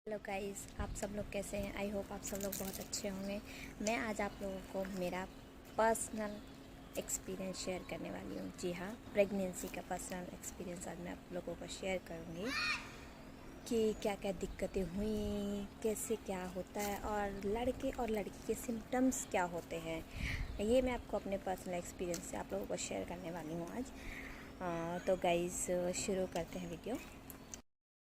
Hello guys, आप सब लोग कैसे हैं। आई होप आप सब लोग बहुत अच्छे होंगे। मैं आज आप लोगों को मेरा पर्सनल एक्सपीरियंस शेयर करने वाली हूँ। जी हाँ, प्रेगनेंसी का पर्सनल एक्सपीरियंस आज मैं आप लोगों को शेयर करूँगी कि क्या क्या दिक्कतें हुई, कैसे क्या होता है और लड़के और लड़की के सिम्टम्स क्या होते हैं। ये मैं आपको अपने पर्सनल एक्सपीरियंस से आप लोगों को शेयर करने वाली हूँ आज। तो गाइस शुरू करते हैं वीडियो।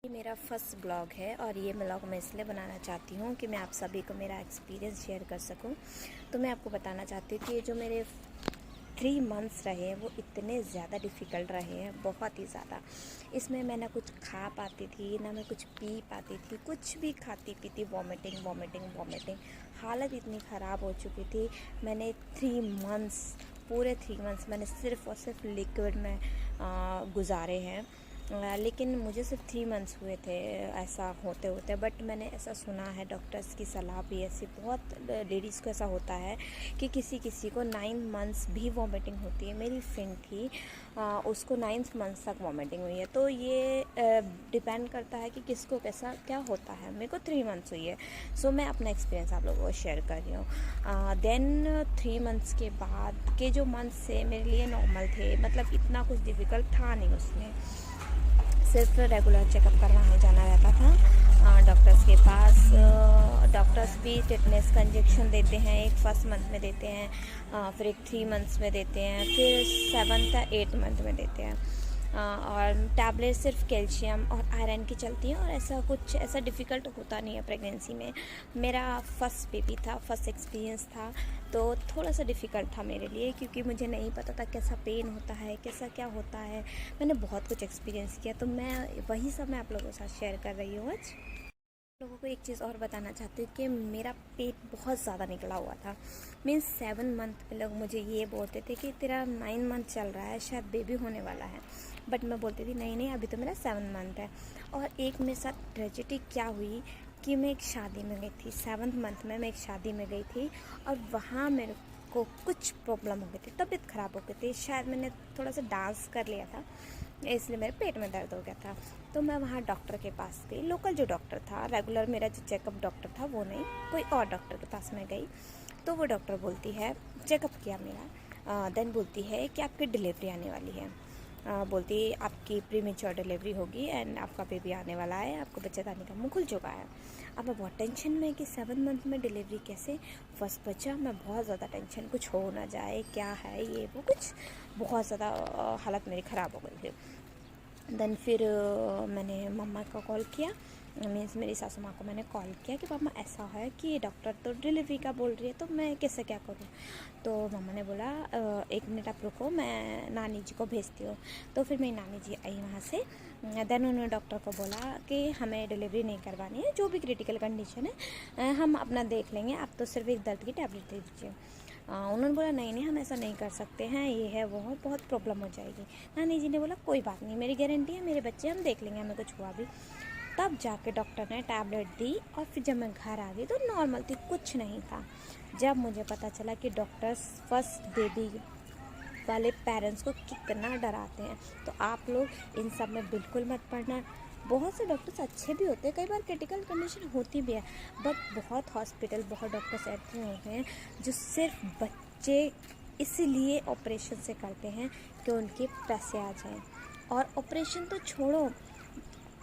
ये मेरा फर्स्ट ब्लॉग है और ये ब्लॉग मैं इसलिए बनाना चाहती हूँ कि मैं आप सभी को मेरा एक्सपीरियंस शेयर कर सकूँ। तो मैं आपको बताना चाहती हूँ कि ये जो मेरे 3 मंथ्स रहे हैं वो इतने ज़्यादा डिफ़िकल्ट रहे हैं, बहुत ही ज़्यादा। इसमें मैं ना कुछ खा पाती थी, ना मैं कुछ पी पाती थी, कुछ भी खाती पीती वॉमिटिंग वॉमिटिंग वॉमिटिंग, हालत इतनी ख़राब हो चुकी थी। मैंने 3 मंथ्स, पूरे 3 मंथ्स मैंने सिर्फ़ और सिर्फ लिक्विड में गुजारे हैं। लेकिन मुझे सिर्फ 3 मंथ्स हुए थे ऐसा होते होते, बट मैंने ऐसा सुना है, डॉक्टर्स की सलाह भी ऐसी, बहुत लेडीज़ को ऐसा होता है कि किसी किसी को 9 मंथ्स भी वॉमिटिंग होती है। मेरी फ्रेंड थी, उसको 9 मंथ्स तक वॉमिटिंग हुई है। तो ये डिपेंड करता है कि किसको कैसा क्या होता है। मेरे को 3 मंथ्स हुई है। सो मैं अपना एक्सपीरियंस आप लोगों को शेयर कर रही हूँ। देन 3 मंथ्स के बाद के जो मंथ्स थे मेरे लिए नॉर्मल थे, मतलब इतना कुछ डिफ़िकल्ट था नहीं उसमें। सिर्फ रेगुलर चेकअप करवाने जाना रहता था डॉक्टर्स के पास। डॉक्टर्स भी टिटनेस का इंजेक्शन देते हैं, एक फर्स्ट मंथ में देते हैं, फिर एक 3 मंथ्स में देते हैं, फिर 7th या 8th मंथ में देते हैं। और टैबलेट सिर्फ कैल्शियम और आयरन की चलती हैं और ऐसा कुछ ऐसा डिफ़िकल्ट होता नहीं है प्रेगनेंसी में। मेरा फर्स्ट बेबी था, फर्स्ट एक्सपीरियंस था, तो थोड़ा सा डिफ़िकल्ट था मेरे लिए, क्योंकि मुझे नहीं पता था कैसा पेन होता है, कैसा क्या होता है। मैंने बहुत कुछ एक्सपीरियंस किया, तो मैं वही सब मैं आप लोगों के साथ शेयर कर रही हूँ आज। लोगों को एक चीज़ और बताना चाहती हूँ कि मेरा पेट बहुत ज़्यादा निकला हुआ था। मीन्स 7 मंथ में लोग मुझे ये बोलते थे कि तेरा 9 मंथ चल रहा है, शायद बेबी होने वाला है। बट मैं बोलती थी नहीं नहीं, अभी तो मेरा 7 मंथ है। और एक मेरे साथ ट्रेजेडी क्या हुई कि मैं एक शादी में गई थी, 7th मंथ में मैं एक शादी में गई थी और वहाँ मेरे को कुछ प्रॉब्लम हो गई थी, तबीयत ख़राब हो गई थी। शायद मैंने थोड़ा सा डांस कर लिया था, इसलिए मेरे पेट में दर्द हो गया था। तो मैं वहाँ डॉक्टर के पास गई, लोकल जो डॉक्टर था, रेगुलर मेरा जो चेकअप डॉक्टर था वो नहीं, कोई और डॉक्टर के पास मैं गई। तो वो डॉक्टर बोलती है, चेकअप किया मेरा, देन बोलती है कि आपकी डिलीवरी आने वाली है। बोलती है आपकी प्रीमेच्योर डिलीवरी होगी एंड आपका बेबी आने वाला है, आपको बच्चेदानी का मुंह खुल चुका है। अब मैं बहुत टेंशन में कि 7 मंथ में डिलीवरी कैसे, फर्स्ट बच्चा, मैं बहुत ज़्यादा टेंशन, कुछ हो ना जाए, क्या है ये वो, कुछ बहुत ज़्यादा हालत मेरी ख़राब हो गई थी। देन फिर मैंने मम्मा को कॉल किया, मीन्स मेरी सासू माँ को मैंने कॉल किया कि मम्मा ऐसा है कि डॉक्टर तो डिलीवरी का बोल रही है, तो मैं कैसे क्या करूँ। तो मम्मा ने बोला 1 मिनट आप रुको, मैं नानी जी को भेजती हूँ। तो फिर मेरी नानी जी आई वहाँ से। देन उन्होंने डॉक्टर को बोला कि हमें डिलीवरी नहीं करवानी है, जो भी क्रिटिकल कंडीशन है हम अपना देख लेंगे, आप तो सिर्फ एक दर्द की टैबलेट दे दीजिए। उन्होंने बोला नहीं नहीं, हम ऐसा नहीं कर सकते हैं, ये है वो है, बहुत प्रॉब्लम हो जाएगी। नानी जी ने बोला कोई बात नहीं, मेरी गारंटी है, मेरे बच्चे हम देख लेंगे, हमें कुछ हुआ भी। तब जाके डॉक्टर ने टैबलेट दी और फिर जब मैं घर आ गई तो नॉर्मल थी, कुछ नहीं था। जब मुझे पता चला कि डॉक्टर्स फर्स्ट बेबी वाले पेरेंट्स को कितना डराते हैं, तो आप लोग इन सब में बिल्कुल मत पड़ना। बहुत से डॉक्टर्स अच्छे भी होते हैं, कई बार क्रिटिकल कंडीशन होती भी है, बट बहुत हॉस्पिटल, बहुत डॉक्टर्स ऐसे होते हैं जो सिर्फ बच्चे इसलिए ऑपरेशन से करते हैं कि उनके पैसे आ जाएं। और ऑपरेशन तो छोड़ो,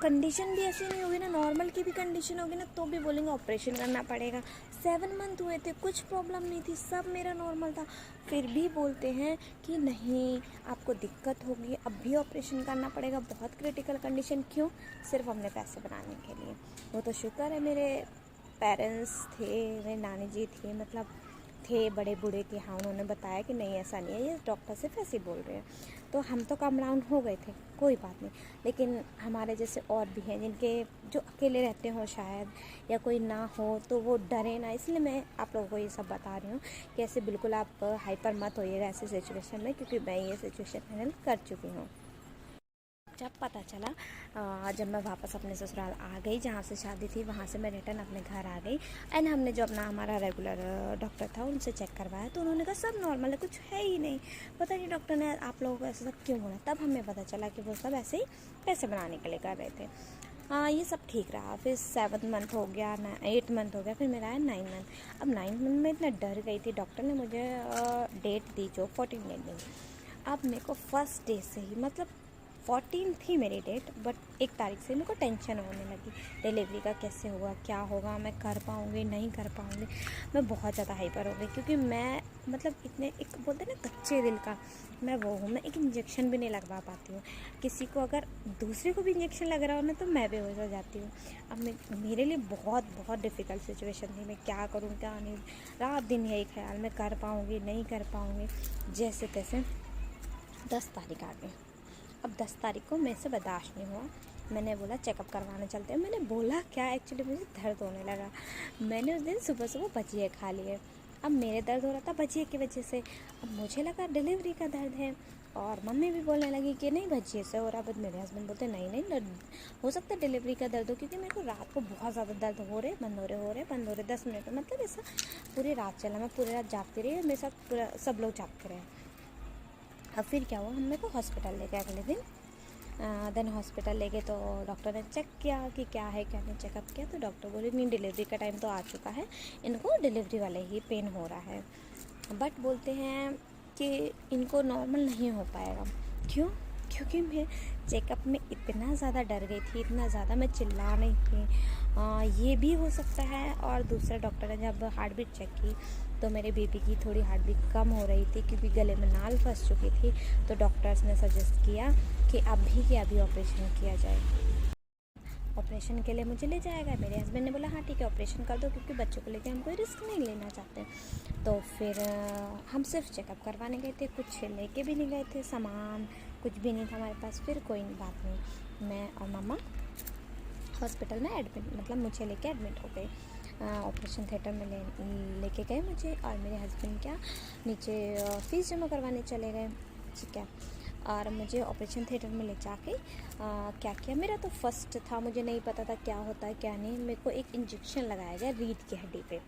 कंडीशन भी ऐसी नहीं होगी ना, नॉर्मल की भी कंडीशन होगी ना, तो भी बोलेंगे ऑपरेशन करना पड़ेगा। 7 मंथ हुए थे, कुछ प्रॉब्लम नहीं थी, सब मेरा नॉर्मल था, फिर भी बोलते हैं कि नहीं आपको दिक्कत होगी, अब भी ऑपरेशन करना पड़ेगा, बहुत क्रिटिकल कंडीशन। क्यों? सिर्फ हमने पैसे बनाने के लिए। वो तो शुक्र है मेरे पेरेंट्स थे, मेरे नानी जी थे, मतलब थे बड़े बूढ़े कि हाँ उन्होंने बताया कि नहीं ऐसा नहीं है, ये डॉक्टर सिर्फ ऐसे ही बोल रहे हैं। तो हम तो कम डाउन हो गए थे, कोई बात नहीं। लेकिन हमारे जैसे और भी हैं जिनके जो अकेले रहते हो शायद, या कोई ना हो, तो वो डरे ना, इसलिए मैं आप लोगों को ये सब बता रही हूँ कि ऐसे बिल्कुल आप हाइपर मत होइएगा ऐसे सिचुएशन में, क्योंकि मैं ये सिचुएशन हैंडल कर चुकी हूँ। जब पता चला, जब मैं वापस अपने ससुराल आ गई, जहाँ से शादी थी वहाँ से मैं रिटर्न अपने घर आ गई, एंड हमने जो अपना हमारा रेगुलर डॉक्टर था उनसे चेक करवाया, तो उन्होंने कहा सब नॉर्मल है, कुछ है ही नहीं। पता नहीं डॉक्टर ने आप लोगों को ऐसा सब क्यों बोला। तब हमें पता चला कि वो सब ऐसे ही पैसे बनाने के लिए कर रहे थे। ये सब ठीक रहा। फिर 7 मंथ हो गया, 8 मंथ हो गया, फिर मेरा आया 9 मंथ। अब 9 मंथ में इतना डर गई थी, डॉक्टर ने मुझे डेट दी जो 14 डेट दी। अब मेरे को फर्स्ट डे से ही, मतलब 14 थी मेरी डेट, बट 1 तारीख से मेरे को टेंशन होने लगी डिलीवरी का, कैसे होगा, क्या होगा, मैं कर पाऊँगी नहीं कर पाऊँगी। मैं बहुत ज़्यादा हाइपर हो गई, क्योंकि मैं मतलब इतने, एक बोलते हैं ना कच्चे दिल का, मैं वो हूँ। मैं एक इंजेक्शन भी नहीं लगवा पाती हूँ किसी को। अगर दूसरे को भी इंजेक्शन लग रहा हो ना, तो मैं बेहोश हो जाती हूँ। अब मेरे लिए बहुत बहुत डिफ़िकल्ट सिचुएशन थी, मैं क्या करूँ क्या नहीं। रात दिन यही ख्याल, मैं कर पाऊँगी नहीं कर पाऊँगी। जैसे तैसे 10 तारीख आ गई। अब 10 तारीख को मेरे से बर्दाश्त नहीं हुआ, मैंने बोला चेकअप करवाने चलते हैं। मैंने बोला क्या, एक्चुअली मुझे दर्द होने लगा। मैंने उस दिन सुबह सुबह भजिए खा लिए। अब मेरे दर्द हो रहा था भजिए की वजह से, अब मुझे लगा डिलीवरी का दर्द है, और मम्मी भी बोलने लगी कि नहीं भजिए से हो रहा। बट मेरे हस्बैंड बोलते नहीं नहीं हो सकता है डिलीवरी का दर्द हो, क्योंकि मेरे को रात को बहुत ज़्यादा दर्द हो रहे बंद हो रहे 10 मिनट में, मतलब ऐसा पूरी रात चला। मैं पूरी रात जागती रही और मेरे साथ पूरा सब लोग जागते रहे। अब फिर क्या हुआ, हम मेरे को हॉस्पिटल ले गए अगले दिन। देन हॉस्पिटल ले गए तो डॉक्टर ने चेक किया कि क्या है क्या नहीं। चेकअप किया तो डॉक्टर बोले नहीं, डिलीवरी का टाइम तो आ चुका है, इनको डिलीवरी वाले ही पेन हो रहा है। बट बोलते हैं कि इनको नॉर्मल नहीं हो पाएगा। क्यों? क्योंकि मैं चेकअप में इतना ज़्यादा डर गई थी, इतना ज़्यादा मैं चिल्ला रही थी। ये भी हो सकता है। और दूसरा डॉक्टर ने जब हार्ट बीट चेक की तो मेरे बेबी की थोड़ी हार्ट बीट कम हो रही थी, क्योंकि गले में नाल फंस चुकी थी। तो डॉक्टर्स ने सजेस्ट किया कि अभी के अभी ऑपरेशन किया जाए। ऑपरेशन के लिए मुझे ले जाएगा। मेरे हस्बैंड ने बोला हाँ ठीक है ऑपरेशन कर दो, क्योंकि बच्चों को लेकर हम कोई रिस्क नहीं लेना चाहते। तो फिर हम सिर्फ चेकअप करवाने गए थे, कुछ लेके भी नहीं गए थे सामान, कुछ भी नहीं था हमारे पास। फिर कोई बात नहीं, मैं और मम्मा हॉस्पिटल में एडमिट, मतलब मुझे लेके एडमिट हो गए। ऑपरेशन थिएटर में लेके गए मुझे, और मेरे हस्बैंड क्या नीचे फ़ीस जमा करवाने चले गए। ठीक है, और मुझे ऑपरेशन थिएटर में ले जाके क्या किया, मेरा तो फर्स्ट था, मुझे नहीं पता था क्या होता है क्या नहीं। मेरे को एक इंजेक्शन लगाया गया रीढ़ की हड्डी पे।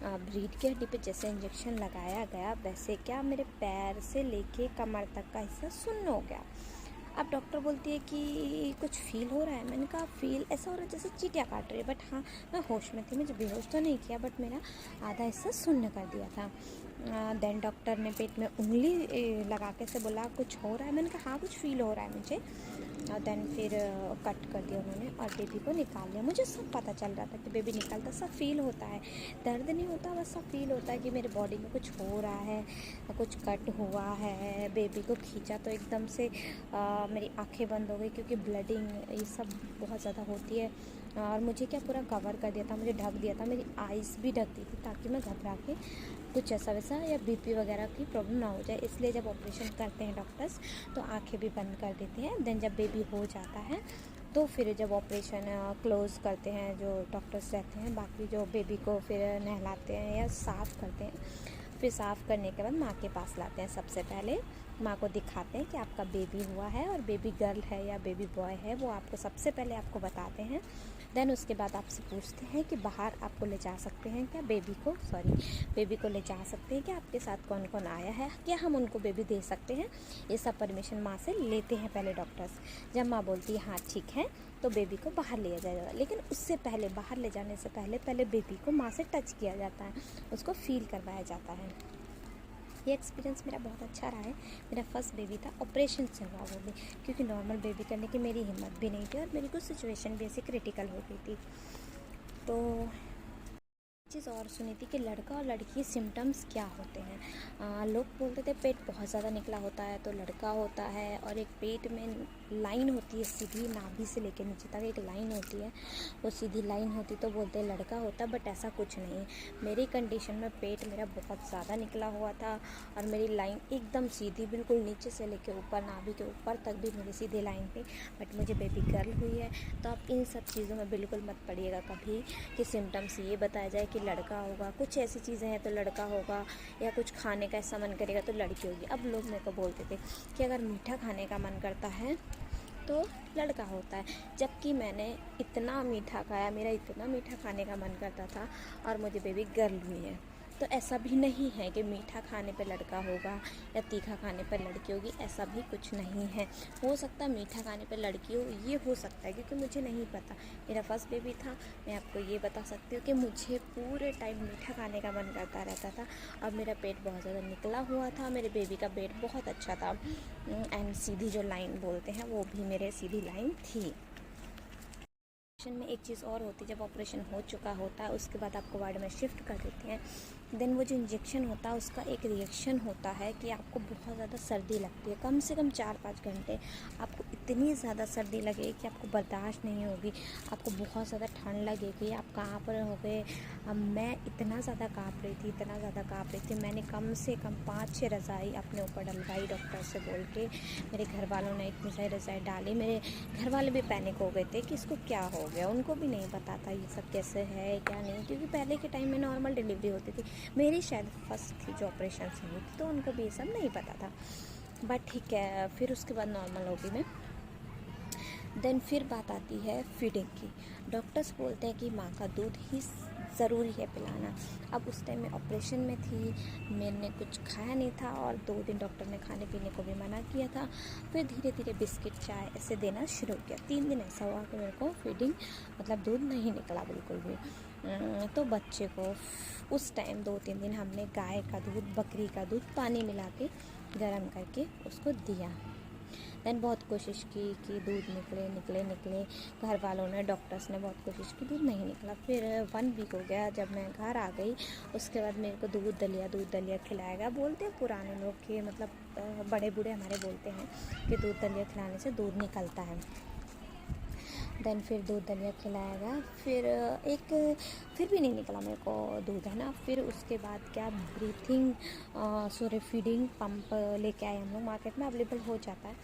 रीढ़ की हड्डी पे जैसे इंजेक्शन लगाया गया, वैसे क्या मेरे पैर से लेके कमर तक का हिस्सा सुन्न हो गया। अब डॉक्टर बोलती है कि कुछ फील हो रहा है। मैंने कहा फील ऐसा हो रहा है जैसे चींटियाँ काट रही है, बट हाँ मैं होश में थी, मुझे बेहोश तो नहीं किया, बट मेरा आधा हिस्सा सुन्न कर दिया था। देन डॉक्टर ने पेट में उंगली लगा के से बोला कुछ हो रहा है। मैंने कहा हाँ कुछ फील हो रहा है मुझे। और देन फिर कट कर दिया उन्होंने और बेबी को निकाल लिया। मुझे सब पता चल रहा था कि बेबी निकलता, सब फील होता है, दर्द नहीं होता, बस सब फील होता है कि मेरे बॉडी में कुछ हो रहा है, कुछ कट हुआ है। बेबी को खींचा तो एकदम से मेरी आंखें बंद हो गई, क्योंकि ब्लडिंग ये सब बहुत ज़्यादा होती है। और मुझे क्या पूरा कवर कर दिया था, मुझे ढक दिया था, मेरी आइज़ भी ढक दी थी, ताकि मैं घबरा के कुछ ऐसा वैसा या बीपी वगैरह की प्रॉब्लम ना हो जाए। इसलिए जब ऑपरेशन करते हैं डॉक्टर्स तो आंखें भी बंद कर देते हैं। देन जब बेबी हो जाता है तो फिर जब ऑपरेशन क्लोज़ करते हैं जो डॉक्टर्स रहते हैं, बाकी जो बेबी को फिर नहलाते हैं या साफ़ करते हैं, फिर साफ़ करने के बाद माँ के पास लाते हैं। सबसे पहले माँ को दिखाते हैं कि आपका बेबी हुआ है, और बेबी गर्ल है या बेबी बॉय है वो आपको सबसे पहले आपको बताते हैं। देन उसके बाद आपसे पूछते हैं कि बाहर आपको ले जा सकते हैं क्या, बेबी को ले जा सकते हैं क्या, आपके साथ कौन कौन आया है, क्या हम उनको बेबी दे सकते हैं। ये सब परमिशन माँ से लेते हैं पहले डॉक्टर्स। जब माँ बोलती है हाँ ठीक है तो बेबी को बाहर लिया जाएगा। लेकिन उससे पहले, बाहर ले जाने से पहले बेबी को माँ से टच किया जाता है, उसको फील करवाया जाता है। ये एक्सपीरियंस मेरा बहुत अच्छा रहा है। मेरा फर्स्ट बेबी था, ऑपरेशन से हुआ वो भी, क्योंकि नॉर्मल बेबी करने की मेरी हिम्मत भी नहीं थी, और मेरी कुछ सिचुएशन भी ऐसी क्रिटिकल हो गई थी। तो चीज़ और सुनी थी कि लड़का और लड़की के सिम्टम्स क्या होते हैं। लोग बोलते थे पेट बहुत ज़्यादा निकला होता है तो लड़का होता है, और एक पेट में लाइन होती है सीधी, नाभि से लेकर नीचे तक एक लाइन होती है, वो सीधी लाइन होती तो बोलते हैं लड़का होता, बट ऐसा कुछ नहीं। मेरी कंडीशन में पेट मेरा बहुत ज़्यादा निकला हुआ था, और मेरी लाइन एकदम सीधी, बिल्कुल नीचे से लेकर ऊपर, नाभि के ऊपर तक भी मेरी सीधी लाइन थी। बट मुझे बेबी गर्ल हुई है। तो आप इन सब चीज़ों में बिल्कुल मत पड़िएगा कभी कि सिम्टम्स ये बताया जाए कि लड़का होगा, कुछ ऐसी चीज़ें हैं तो लड़का होगा, या कुछ खाने का ऐसा मन करेगा तो लड़की होगी। अब लोग मेरे को बोलते थे कि अगर मीठा खाने का मन करता है तो लड़का होता है, जबकि मैंने इतना मीठा खाया, मेरा इतना मीठा खाने का मन करता था, और मुझे बेबी गर्ल हुई है। तो ऐसा भी नहीं है कि मीठा खाने पे लड़का होगा या तीखा खाने पे लड़की होगी, ऐसा भी कुछ नहीं है। हो सकता है मीठा खाने पे लड़की हो, ये हो सकता है, क्योंकि मुझे नहीं पता। मेरा फर्स्ट बेबी था, मैं आपको ये बता सकती हूँ कि मुझे पूरे टाइम मीठा खाने का मन करता रहता था। अब मेरा पेट बहुत ज़्यादा निकला हुआ था, मेरे बेबी का पेट बहुत अच्छा था, एंड सीधी जो लाइन बोलते हैं वो भी मेरे सीधी लाइन थी। ऑपरेशन में एक चीज़ और होती है, जब ऑपरेशन हो चुका होता है उसके बाद आपको वार्ड में शिफ्ट कर देते हैं, देन वो जो इंजेक्शन होता है उसका एक रिएक्शन होता है कि आपको बहुत ज़्यादा सर्दी लगती है। कम से कम 4-5 घंटे आपको इतनी ज़्यादा सर्दी लगेगी कि आपको बर्दाश्त नहीं होगी, आपको बहुत ज़्यादा ठंड लगेगी, आप काँप रहे होगे। अब मैं इतना ज़्यादा काँप रही थी, मैंने कम से कम 5-6 रज़ाई अपने ऊपर डलवाई डॉक्टर से बोल के। मेरे घर वालों ने इतनी सारी रज़ाई डाली, मेरे घर वाले भी पैनिक हो गए थे कि इसको क्या हो गया। उनको भी नहीं पता था ये सब कैसे है क्या नहीं, क्योंकि पहले के टाइम में नॉर्मल डिलीवरी होती थी। मेरी शायद फर्स्ट थी जो ऑपरेशन से हुई थी, तो उनको भी ये सब नहीं पता था। बट ठीक है, फिर उसके बाद नॉर्मल हो गई मैं। देन फिर बात आती है फीडिंग की। डॉक्टर्स बोलते हैं कि माँ का दूध ही ज़रूरी है पिलाना। अब उस टाइम में ऑपरेशन में थी, मैंने कुछ खाया नहीं था और 2 दिन डॉक्टर ने खाने पीने को भी मना किया था। फिर धीरे धीरे बिस्किट चाय ऐसे देना शुरू किया। 3 दिन ऐसा हुआ कि मेरे को फीडिंग मतलब दूध नहीं निकला बिल्कुल भी। तो बच्चे को उस टाइम 2-3 दिन हमने गाय का दूध, बकरी का दूध पानी मिला के गर्म करके उसको दिया। देन बहुत कोशिश की कि दूध निकले। घर वालों ने, डॉक्टर्स ने बहुत कोशिश की, दूध नहीं निकला। फिर 1 वीक हो गया जब मैं घर आ गई, उसके बाद मेरे को दूध दलिया खिलाया गया। बोलते हैं पुराने लोग कि मतलब बड़े बूढ़े हमारे बोलते हैं कि दूध दलिया खिलाने से दूध निकलता है। देन फिर दूध दलिया खिलाया गया, फिर भी नहीं निकला मेरे को दूध, है ना। फिर उसके बाद क्या, फीडिंग पंप लेके आए हम लोग। मार्केट में अवेलेबल हो जाता है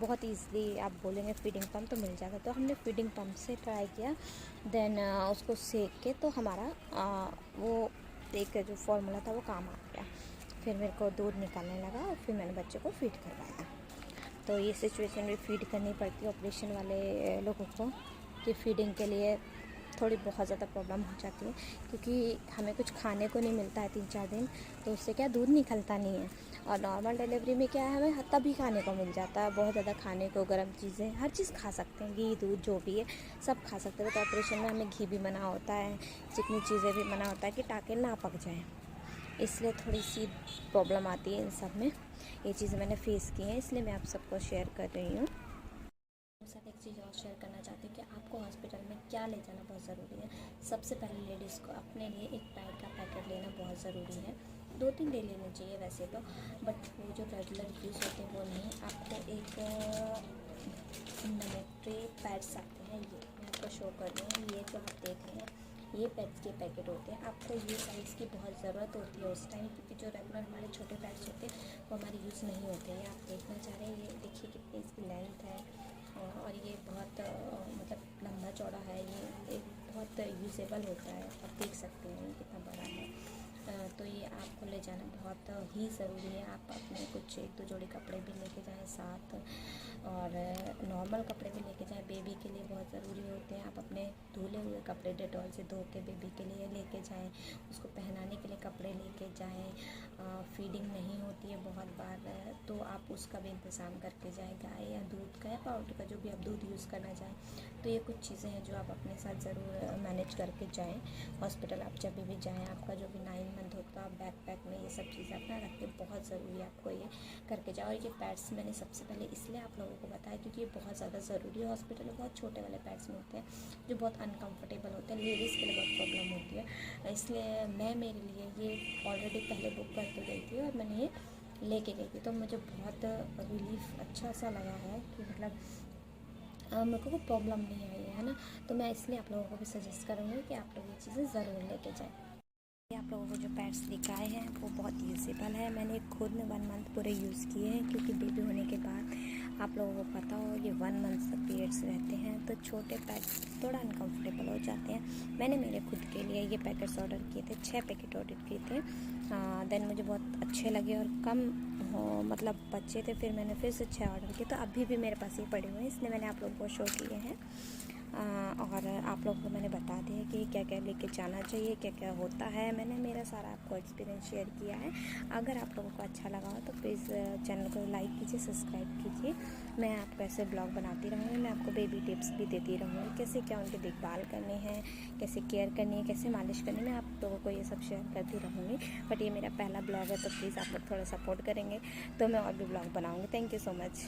बहुत ईज़िली, आप बोलेंगे फीडिंग पंप तो मिल जाता है। तो हमने फीडिंग पंप से ट्राई किया, देन उसको सेक के तो हमारा वो एक जो फार्मूला था वो काम आ गया। फिर मेरे को दूध निकालने लगा और फिर मैंने बच्चे को फीड करवाया। तो ये सिचुएशन भी फीड करनी पड़ती है ऑपरेशन वाले लोगों को, कि फीडिंग के लिए थोड़ी बहुत ज़्यादा प्रॉब्लम हो जाती है, क्योंकि हमें कुछ खाने को नहीं मिलता है 3-4 दिन, तो उससे क्या दूध निकलता नहीं है। और नॉर्मल डिलीवरी में क्या है, हमें तभी खाने को मिल जाता है बहुत ज़्यादा खाने को, गर्म चीज़ें, हर चीज़ खा सकते हैं, घी दूध जो भी है सब खा सकते हैं। तो ऑपरेशन में हमें घी भी मना होता है, चिकनी चीज़ें भी मना होता है कि ताकि ना पक जाएँ, इसलिए थोड़ी सी प्रॉब्लम आती है इन सब में। ये चीज़ें मैंने फेस की हैं, इसलिए मैं आप सबको शेयर कर रही हूँ। मेरे साथ एक चीज़ और शेयर करना चाहती हूँ कि आपको हॉस्पिटल में क्या ले जाना बहुत ज़रूरी है। सबसे पहले लेडीज़ को अपने लिए एक पैड का पैकेट लेना बहुत ज़रूरी है। 2-3 ले लेने चाहिए वैसे तो, बट वो जो रेगुलर यूज़ होते हैं वो नहीं। आपको एक मिलिट्री पैड्स आते हैं, ये मैं आपको शो कर रही हूँ। ये जो आप देख रहे हैं ये पैड्स के पैकेट होते हैं। आपको ये साइज़ की बहुत ज़रूरत होती है उस टाइम, क्योंकि जो रेगुलर हमारे छोटे पैड्स होते हैं वो हमारे यूज़ नहीं होते हैं। आप देखना चाह रहे हैं, ये देखिए कितनी इसकी लेंथ है और ये बहुत मतलब लंबा चौड़ा है, ये एक बहुत यूजेबल होता है। आप देख सकते हैं कितना बड़ा है। तो ये आपको ले जाना बहुत ही ज़रूरी है। आप अपने कुछ 1-2 जोड़ी कपड़े भी लेके जाएं साथ, और नॉर्मल कपड़े भी लेके जाएं, बेबी के लिए बहुत ज़रूरी होते हैं। आप अपने धुले हुए कपड़े डेटॉल से धो के बेबी के लिए लेके जाएं, उसको पहनाने के लिए कपड़े लेके जाएं। फीडिंग नहीं होती है बहुत बार, तो आप उसका भी इंतज़ाम करके जाएं, गाय या दूध का या पाउडर का, जो भी आप दूध यूज़ करना चाहें। तो ये कुछ चीज़ें हैं जो आप अपने साथ ज़रूर मैनेज करके जाएं हॉस्पिटल। आप जब भी जाएं, आपका जो भी 9 मंथ होता है बैकपैक में ये सब चीज़ें अपना रख के, बहुत ज़रूरी है आपको ये करके जाओ। और ये पैड्स मैंने सबसे पहले इसलिए आप लोगों को बताया क्योंकि ये बहुत ज़्यादा ज़रूरी है। हॉस्पिटल में बहुत छोटे वाले पैड्स मिलते हैं जो बहुत अनकम्फर्टेबल होते हैं, लेडीज़ के लिए बहुत प्रॉब्लम होती है। इसलिए मैं मेरे लिए ये ऑलरेडी पहले बुक करके गई थी और मैंने ये लेके गई थी, तो मुझे बहुत रिलीफ अच्छा सा लगा है कि मतलब मेरे को कोई प्रॉब्लम नहीं आई है ना। तो मैं इसलिए आप लोगों को भी सजेस्ट करूँगी कि आप लोग ये चीज़ें ज़रूर लेके जाएँ। आप लोगों को जो पैड्स दिखाए हैं वो बहुत यूजेबल है। मैंने खुद में 1 मंथ पूरे यूज़ किए हैं, क्योंकि बेबी होने के बाद आप लोगों को पता हो ये 1 मंथ तक पीरियड्स रहते हैं, तो छोटे पैड्स थोड़ा अनकम्फर्टेबल हो जाते हैं। मैंने मेरे खुद के लिए ये पैकेट्स ऑर्डर किए थे, 6 पैकेट ऑर्डर किए थे। देन मुझे बहुत अच्छे लगे और कम मतलब बच्चे थे, फिर मैंने फिर से 6 ऑर्डर किए, तो अभी भी मेरे पास ये पड़े हुए हैं, इसलिए मैंने आप लोगों को शो किए हैं। और आप लोगों को मैंने बता दिया कि क्या क्या लेके जाना चाहिए, क्या क्या होता है। मैंने मेरा सारा आपको एक्सपीरियंस शेयर किया है। अगर आप लोगों को अच्छा लगा हो तो प्लीज़ चैनल को लाइक कीजिए, सब्सक्राइब कीजिए। मैं आपको ऐसे ब्लॉग बनाती रहूँगी, मैं आपको बेबी टिप्स भी देती रहूँगी, कैसे क्या उनकी देखभाल करनी है, कैसे केयर करनी है, कैसे मालिश करनी है। मैं आप लोगों को ये सब शेयर करती रहूँगी। बट ये मेरा पहला ब्लॉग है तो प्लीज़ आप लोग थोड़ा सपोर्ट करेंगे तो मैं और भी ब्लॉग बनाऊँगी। Thank you so much.